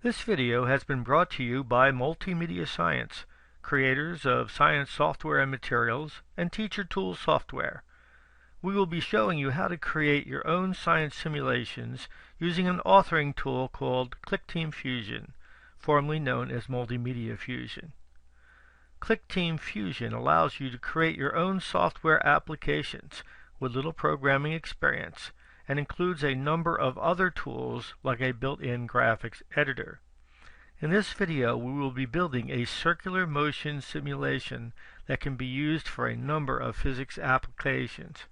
This video has been brought to you by Multimedia Science, creators of science software and materials, and Teacher Tools software. We will be showing you how to create your own science simulations using an authoring tool called Clickteam Fusion, formerly known as Multimedia Fusion. Clickteam Fusion allows you to create your own software applications with little programming experience and includes a number of other tools like a built-in graphics editor. In this video, we will be building a circular motion simulation that can be used for a number of physics applications.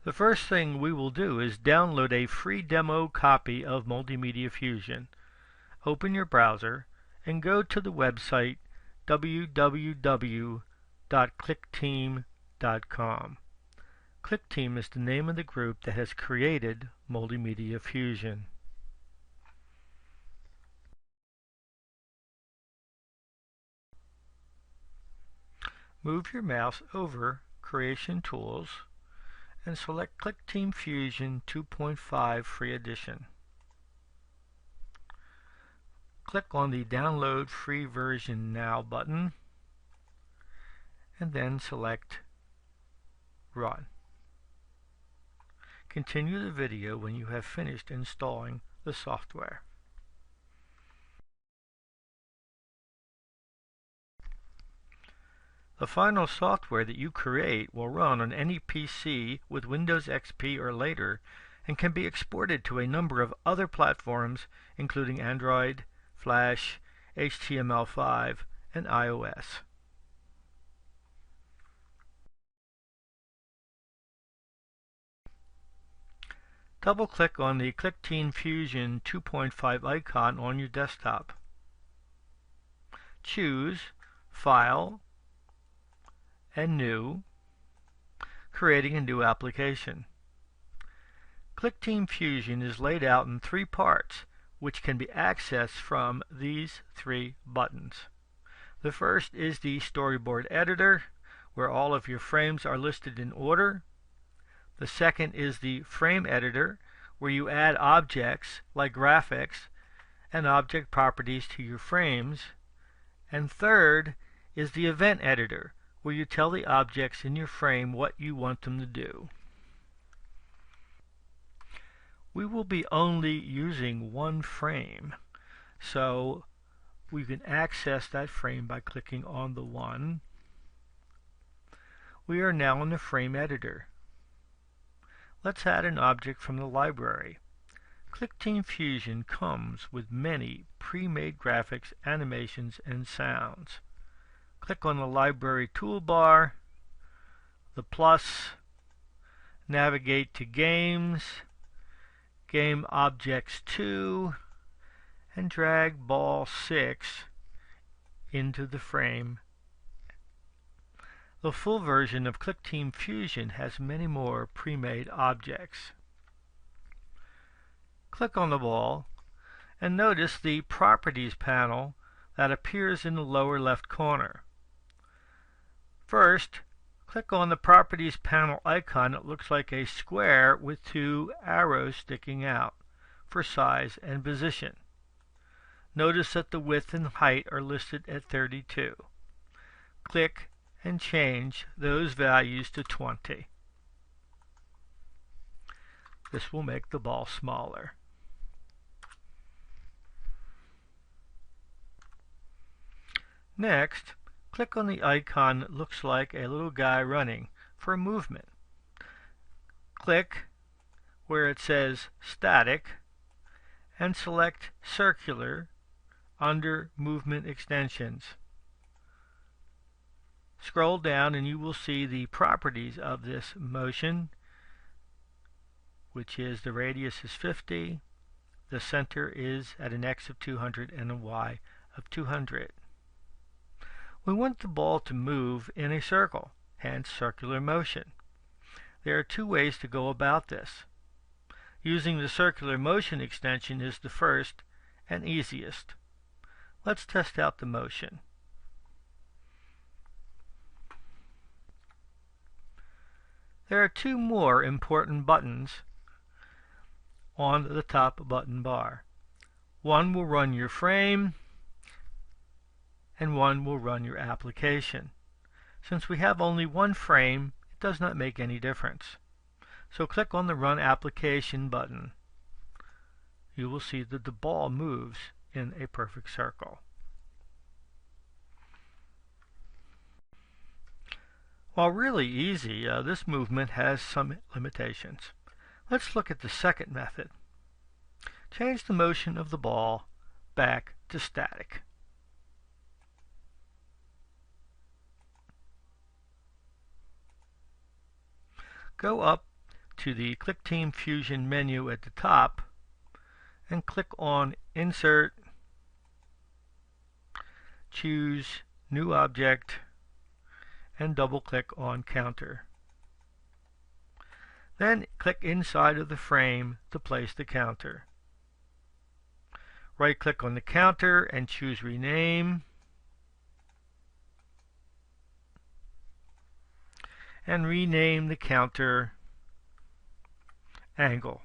The first thing we will do is download a free demo copy of Multimedia Fusion. Open your browser and go to the website www.clickteam.com. Clickteam is the name of the group that has created Multimedia Fusion. Move your mouse over Creation Tools and select Clickteam Fusion 2.5 Free Edition. Click on the Download Free Version Now button and then select Run. Continue the video when you have finished installing the software. The final software that you create will run on any PC with Windows XP or later and can be exported to a number of other platforms including Android, Flash, HTML5, and iOS. Double-click on the Clickteam Fusion 2.5 icon on your desktop. Choose File and New, creating a new application. Clickteam Fusion is laid out in three parts, which can be accessed from these three buttons. The first is the storyboard editor, where all of your frames are listed in order. The second is the frame editor, where you add objects like graphics and object properties to your frames. And third is the event editor, where you tell the objects in your frame what you want them to do. We will be only using one frame, so we can access that frame by clicking on the one. We are now in the frame editor. Let's add an object from the library. Clickteam Fusion comes with many pre-made graphics, animations, and sounds. Click on the library toolbar, the plus, navigate to Games, Game Objects 2, and drag ball 6 into the frame. The full version of Clickteam Fusion has many more pre-made objects. Click on the ball and notice the Properties panel that appears in the lower left corner. First, click on the Properties panel icon that looks like a square with two arrows sticking out for size and position. Notice that the width and height are listed at 32. Click and change those values to 20. This will make the ball smaller. Next, click on the icon that looks like a little guy running for movement. Click where it says Static and select Circular under Movement Extensions. Scroll down and you will see the properties of this motion, which is the radius is 50, the center is at an x of 200 and a y of 200. We want the ball to move in a circle, hence circular motion. There are two ways to go about this. Using the circular motion extension is the first and easiest. Let's test out the motion. There are two more important buttons on the top button bar. One will run your frame and one will run your application. Since we have only one frame, it does not make any difference. So click on the Run Application button. You will see that the ball moves in a perfect circle. While really easy, this movement has some limitations. Let's look at the second method. Change the motion of the ball back to static. Go up to the Clickteam Fusion menu at the top and click on Insert, choose New Object, and double-click on Counter. Then click inside of the frame to place the counter. Right-click on the counter and choose Rename, and rename the counter Angle.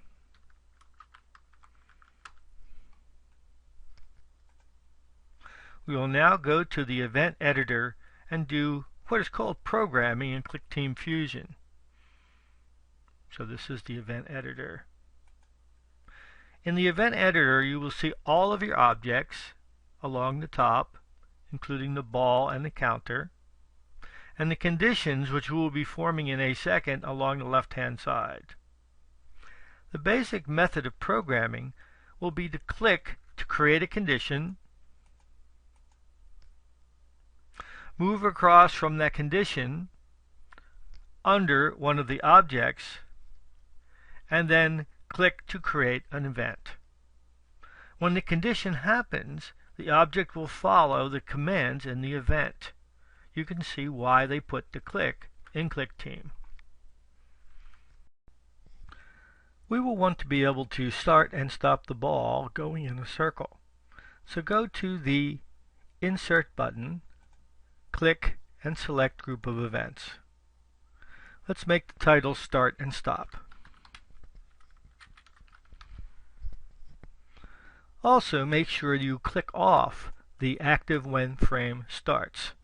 We will now go to the event editor and do what is called programming in Clickteam Fusion. So this is the event editor. In the event editor, you will see all of your objects along the top, including the ball and the counter, and the conditions which we will be forming in a second along the left-hand side. The basic method of programming will be to click to create a condition, move across from that condition under one of the objects, and then click to create an event. When the condition happens, the object will follow the commands in the event. You can see why they put the click in Clickteam. We will want to be able to start and stop the ball going in a circle. So go to the Insert button, click and select Group of Events. Let's make the title Start and Stop. Also, make sure you click off the Active When Frame Starts.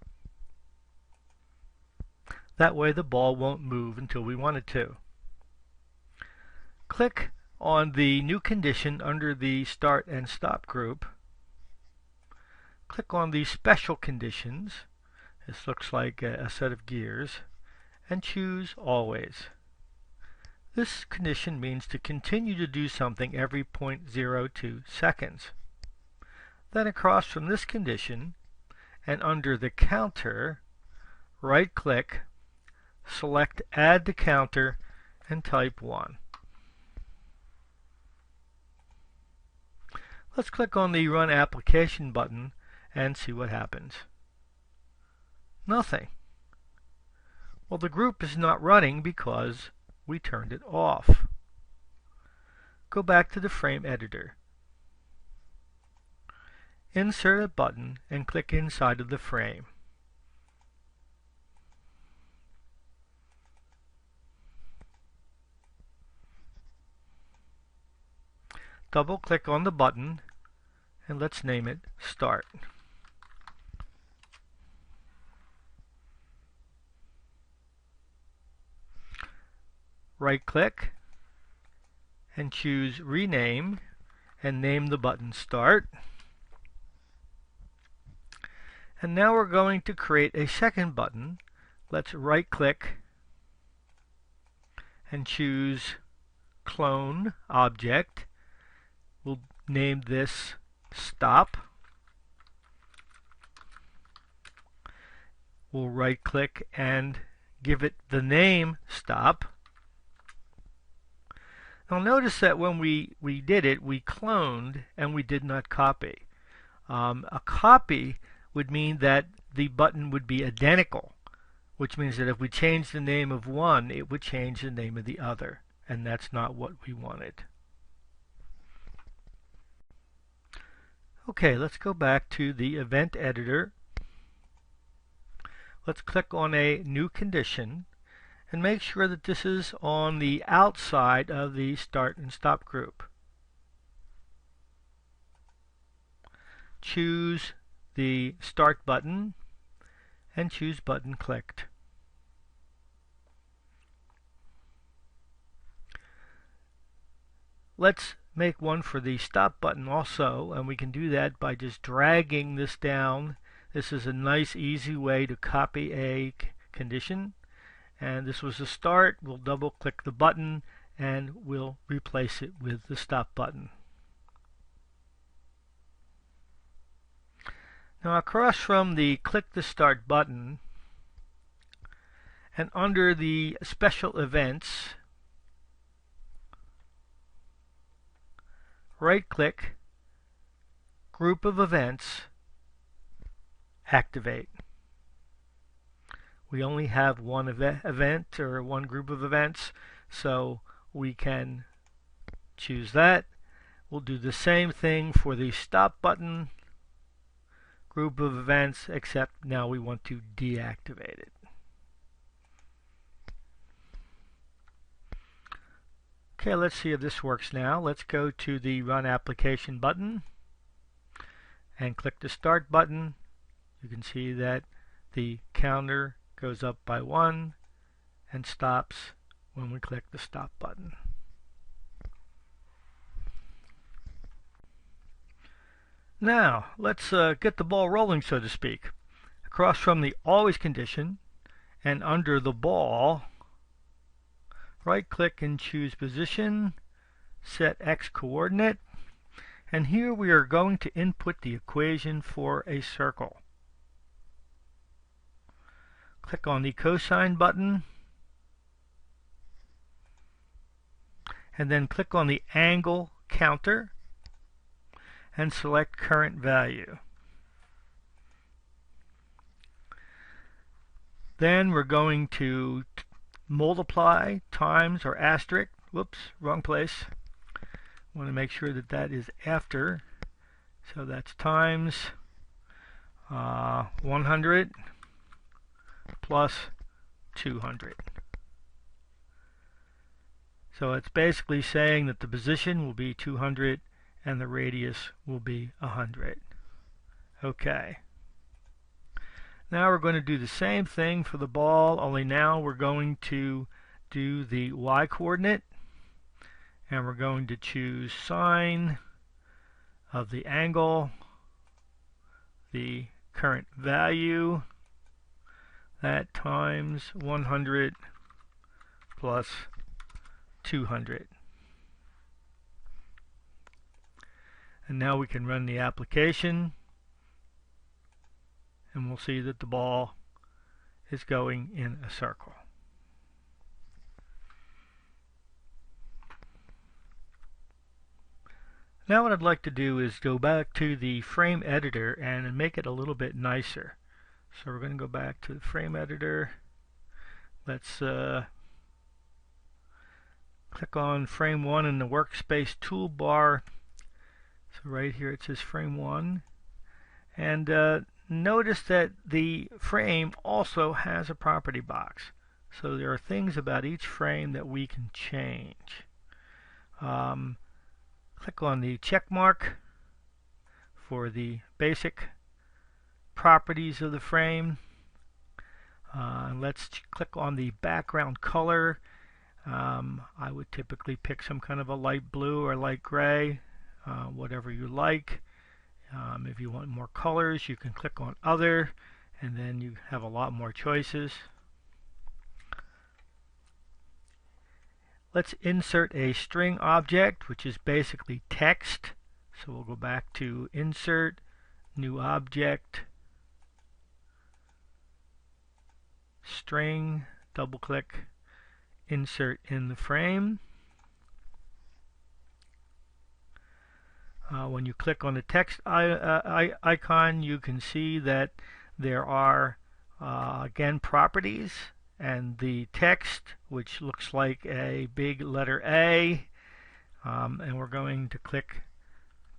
That way the ball won't move until we want it to. Click on the new condition under the Start and Stop group. Click on the Special Conditions. This looks like a set of gears, and choose Always. This condition means to continue to do something every 0.02 seconds. Then across from this condition, and under the counter, right-click, select Add to Counter, and type 1. Let's click on the Run Application button and see what happens. Nothing. Well, the group is not running because we turned it off. Go back to the frame editor. Insert a button and click inside of the frame. Double-click on the button and let's name it Start. Right-click and choose Rename and name the button Start. And now we're going to create a second button. Let's right-click and choose Clone Object. We'll name this Stop. We'll right-click and give it the name Stop. Now notice that when we did it, we cloned and we did not copy. A copy would mean that the button would be identical, which means that if we change the name of one, it would change the name of the other, and that's not what we wanted. Okay, let's go back to the event editor. Let's click on a new condition and make sure that this is on the outside of the start and stop group. Choose the Start button and choose Button Clicked. Let's make one for the Stop button also, and we can do that by just dragging this down. This is a nice easy way to copy a condition, and this was the start. We'll double click the button and we'll replace it with the Stop button. Now across from the Click the Start button and under the Special Events, right-click, Group of Events, Activate. We only have one event or one group of events, so we can choose that. We'll do the same thing for the Stop button, group of events, except now we want to deactivate it. Okay, let's see if this works now. Let's go to the Run Application button and click the Start button. You can see that the counter goes up by 1 and stops when we click the Stop button. Now, let's get the ball rolling, so to speak. Across from the Always condition and under the ball, right-click and choose Position, set X coordinate, and here we are going to input the equation for a circle. Click on the cosine button, and then click on the angle counter and select current value. Then we're going to multiply, times, or asterisk. Whoops, wrong place. Want to make sure that that is after. So that's times 100 plus 200. So it's basically saying that the position will be 200 and the radius will be 100. Okay. Now we're going to do the same thing for the ball, only now we're going to do the y coordinate, and we're going to choose sine of the angle, the current value, that times 100 plus 200. And now we can run the application, and we'll see that the ball is going in a circle. Now what I'd like to do is go back to the frame editor and make it a little bit nicer. So we're going to go back to the frame editor. Let's click on frame 1 in the workspace toolbar. So right here it says frame 1. And notice that the frame also has a property box. So there are things about each frame that we can change. Click on the check mark for the basic properties of the frame. Let's click on the background color. I would typically pick some kind of a light blue or light gray, whatever you like. If you want more colors, you can click on Other, and then you have a lot more choices. Let's insert a string object, which is basically text. So we'll go back to Insert, New Object, String, double click, Insert in the frame. When you click on the text icon, you can see that there are again properties, and the text, which looks like a big letter A, and we're going to click,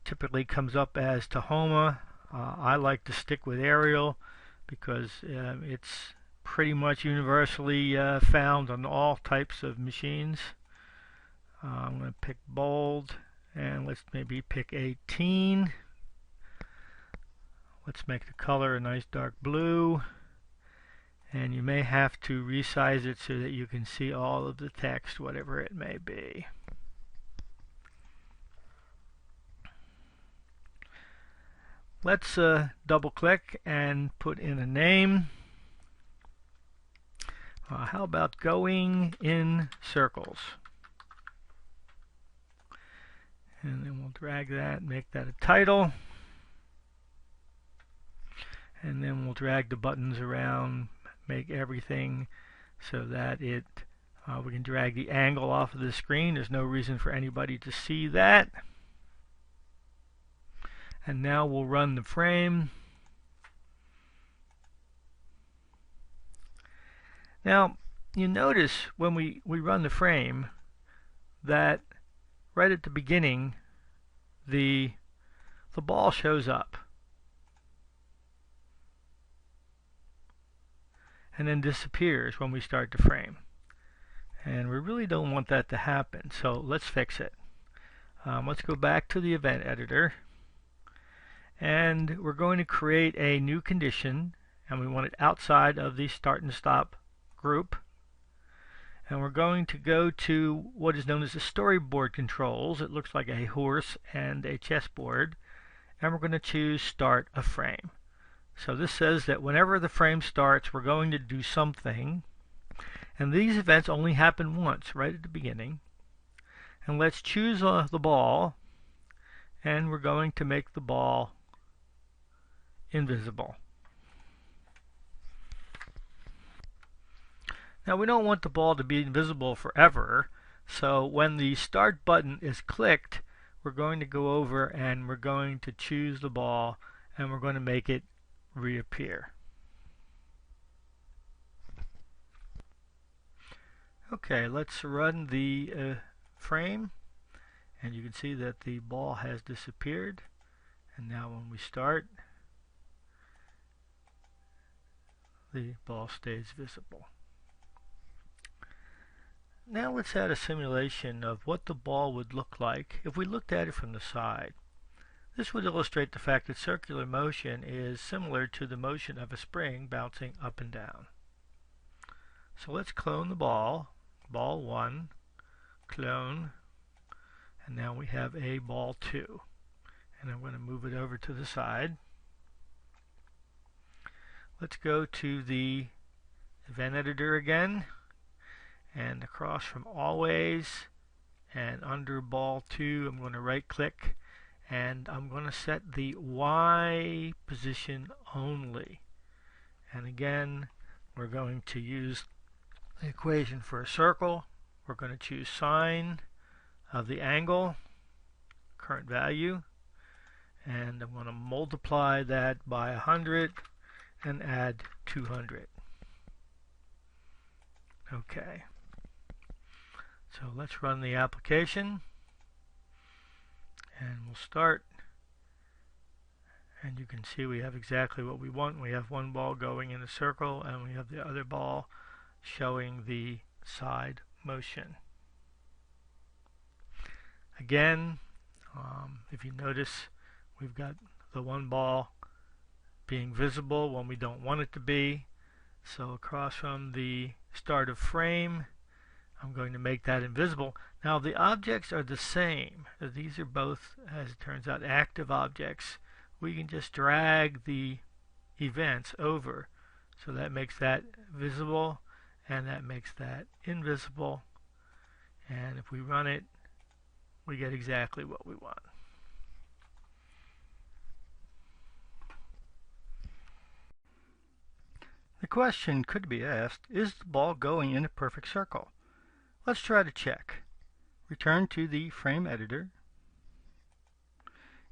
typically comes up as Tahoma. I like to stick with Arial because it's pretty much universally found on all types of machines. I'm going to pick bold, and let's maybe pick 18. Let's make the color a nice dark blue, and you may have to resize it so that you can see all of the text, whatever it may be. Let's double click and put in a name. How about going in circles? And then we'll drag that, make that a title. And then we'll drag the buttons around, make everything so that we can drag the angle off of the screen. There's no reason for anybody to see that. And now we'll run the frame. Now, you notice when we run the frame that right at the beginning, the ball shows up. And then disappears when we start the frame. And we really don't want that to happen, so let's fix it. Let's go back to the event editor. And we're going to create a new condition, and we want it outside of the start and stop group. And we're going to go to what is known as the storyboard controls. It looks like a horse and a chessboard. And we're going to choose start a frame. So this says that whenever the frame starts, we're going to do something. And these events only happen once, right at the beginning. And let's choose the ball, and we're going to make the ball invisible. Now we don't want the ball to be invisible forever, so when the start button is clicked, we're going to go over and we're going to choose the ball, and we're going to make it reappear. Okay, let's run the frame, and you can see that the ball has disappeared. And now when we start, the ball stays visible. Now let's add a simulation of what the ball would look like if we looked at it from the side. This would illustrate the fact that circular motion is similar to the motion of a spring bouncing up and down. So let's clone the ball, ball 1, clone, and now we have a ball 2. And I'm going to move it over to the side. Let's go to the event editor again, and across from always and under ball 2, I'm going to right click, and I'm going to set the Y position only. And again, we're going to use the equation for a circle. We're going to choose sine of the angle, current value, and I'm going to multiply that by 100 and add 200. Okay. So let's run the application, and we'll start, and you can see we have exactly what we want. We have one ball going in a circle, and we have the other ball showing the side motion. Again, if you notice, we've got the one ball being visible when we don't want it to be. So across from the start of frame, I'm going to make that invisible. Now the objects are the same. These are both, as it turns out, active objects. We can just drag the events over. So that makes that visible, and that makes that invisible. And if we run it, we get exactly what we want. The question could be asked, is the ball going in a perfect circle? Let's try to check. Return to the frame editor.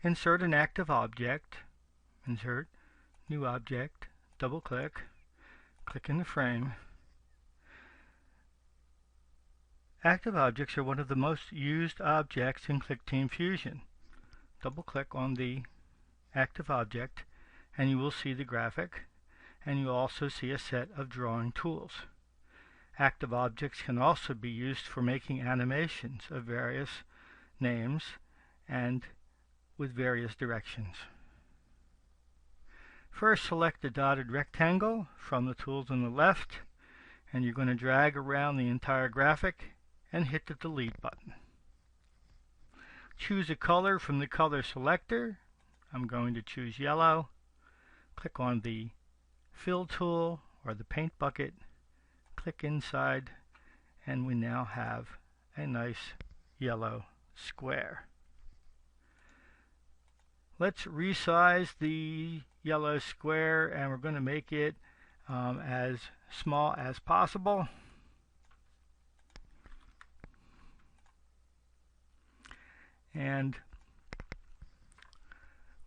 Insert an active object. Insert, new object, double click, click in the frame. Active objects are one of the most used objects in Clickteam Fusion. Double click on the active object and you will see the graphic. and you also see a set of drawing tools. Active objects can also be used for making animations of various names and with various directions. First, select the dotted rectangle from the tools on the left, and you're going to drag around the entire graphic and hit the delete button. Choose a color from the color selector. I'm going to choose yellow. Click on the fill tool or the paint bucket. Click inside, and we now have a nice yellow square. Let's resize the yellow square, and we're going to make it as small as possible. And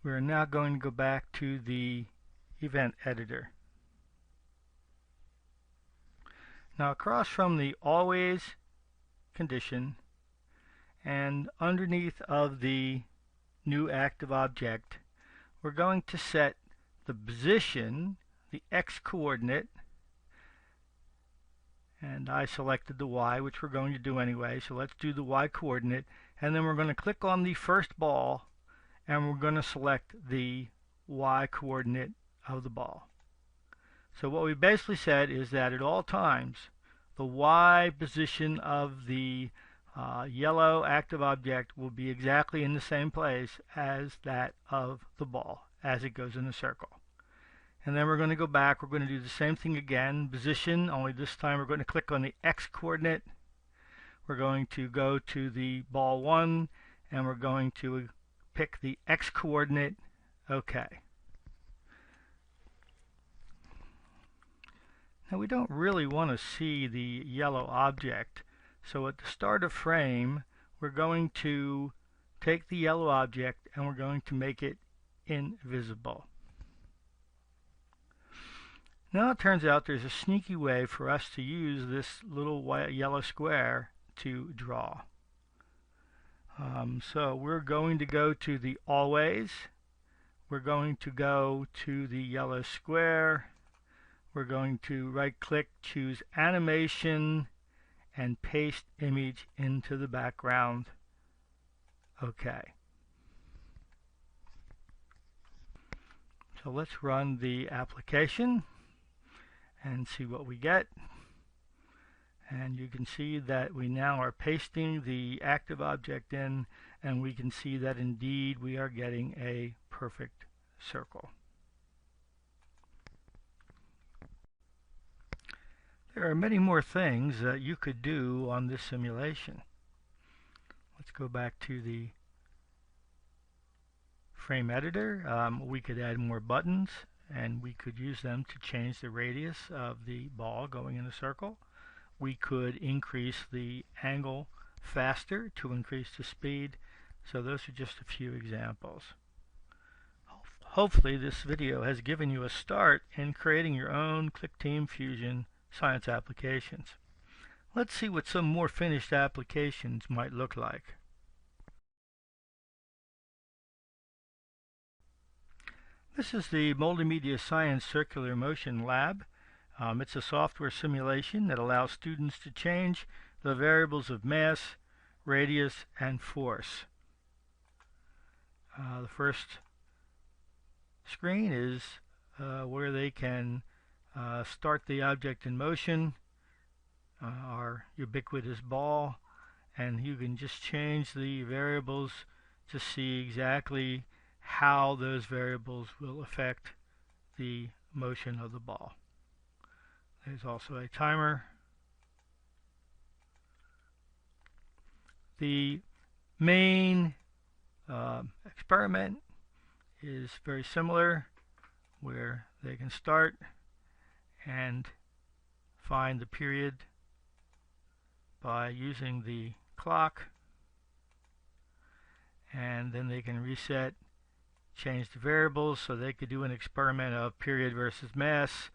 we're now going to go back to the event editor. Now, across from the always condition and underneath of the new active object, we're going to set the position, the x coordinate, and I selected the y, which we're going to do anyway, so let's do the y coordinate, and then we're going to click on the first ball, and we're going to select the y coordinate of the ball. So what we basically said is that at all times the y position of the yellow active object will be exactly in the same place as that of the ball as it goes in a circle. And then we're going to go back, we're going to do the same thing again, position, only this time we're going to click on the x coordinate. We're going to go to the ball 1, and we're going to pick the x coordinate. OK. Now we don't really want to see the yellow object, so at the start of frame we're going to take the yellow object and we're going to make it invisible. Now it turns out there's a sneaky way for us to use this little white yellow square to draw. So we're going to go to the always, we're going to go to the yellow square, we're going to right click, choose animation, and paste image into the background. OK. So let's run the application and see what we get. And you can see that we now are pasting the active object in, and we can see that indeed we are getting a perfect circle. There are many more things that you could do on this simulation. Let's go back to the frame editor. We could add more buttons, and we could use them to change the radius of the ball going in a circle. We could increase the angle faster to increase the speed. So those are just a few examples. Hopefully this video has given you a start in creating your own Clickteam Fusion science applications. Let's see what some more finished applications might look like. This is the Multimedia Science Circular Motion Lab. It's a software simulation that allows students to change the variables of mass, radius, and force. The first screen is where they can start the object in motion, our ubiquitous ball, and you can just change the variables to see exactly how those variables will affect the motion of the ball. There's also a timer. The main experiment is very similar, where they can start and find the period by using the clock, and then they can reset, change the variables, so they could do an experiment of period versus mass,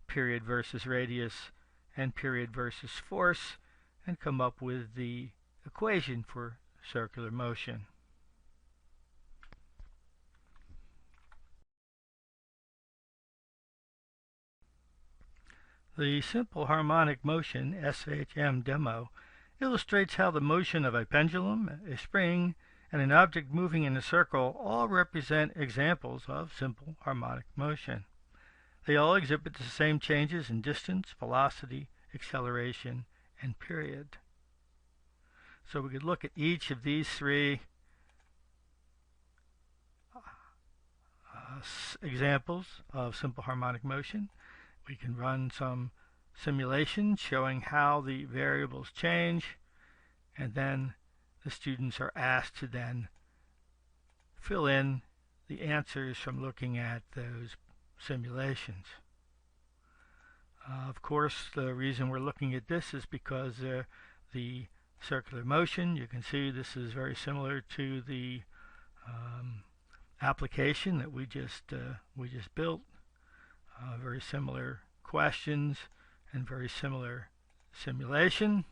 period versus radius, and period versus force, and come up with the equation for circular motion. The simple harmonic motion SHM demo illustrates how the motion of a pendulum, a spring, and an object moving in a circle all represent examples of simple harmonic motion. They all exhibit the same changes in distance, velocity, acceleration, and period. So we could look at each of these three examples of simple harmonic motion. We can run some simulations showing how the variables change, and then the students are asked to then fill in the answers from looking at those simulations. Of course, the reason we're looking at this is because the circular motion, you can see this is very similar to the application that we just built. Very similar questions and very similar simulation.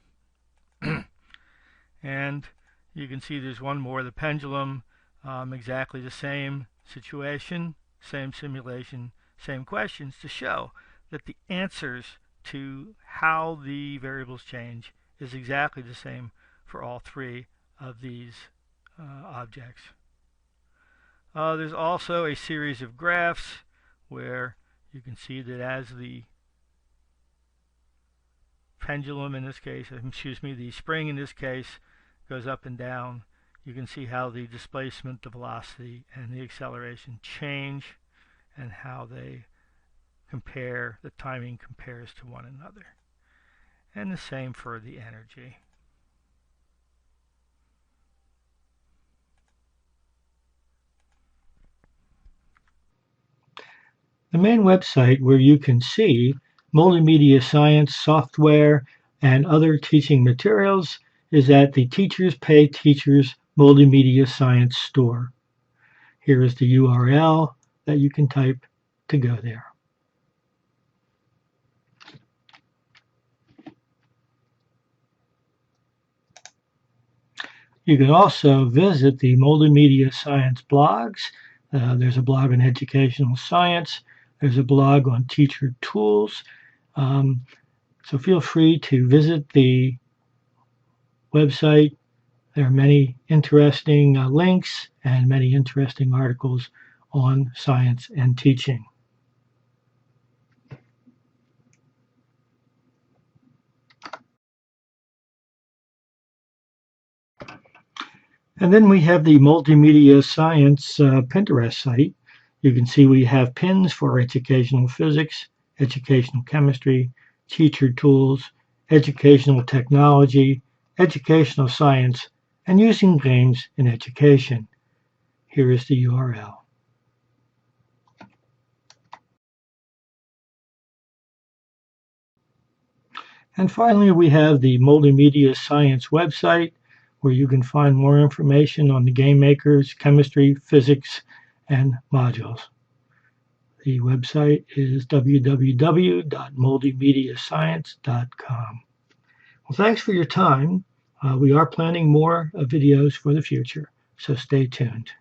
And you can see there's one more, the pendulum, exactly the same situation, same simulation, same questions, to show that the answers to how the variables change is exactly the same for all three of these objects. There's also a series of graphs where you can see that as the pendulum in this case, the spring in this case goes up and down, you can see how the displacement, the velocity, and the acceleration change and how they compare, the timing compares to one another. And the same for the energy. The main website where you can see multimedia science software and other teaching materials is at the Teachers Pay Teachers Multimedia Science Store. Here is the URL that you can type to go there. You can also visit the Multimedia Science blogs. There's a blog on educational science. There's a blog on teacher tools. So feel free to visit the website. There are many interesting links and many interesting articles on science and teaching. And then we have the Multimedia Science Pinterest site. You can see we have pins for educational physics, educational chemistry, teacher tools, educational technology, educational science, and using games in education. Here is the URL. And finally, we have the Multimedia Science website, where you can find more information on the game makers, chemistry, physics, and modules. The website is www.multimediascience.com. Well, thanks for your time. We are planning more videos for the future, so stay tuned.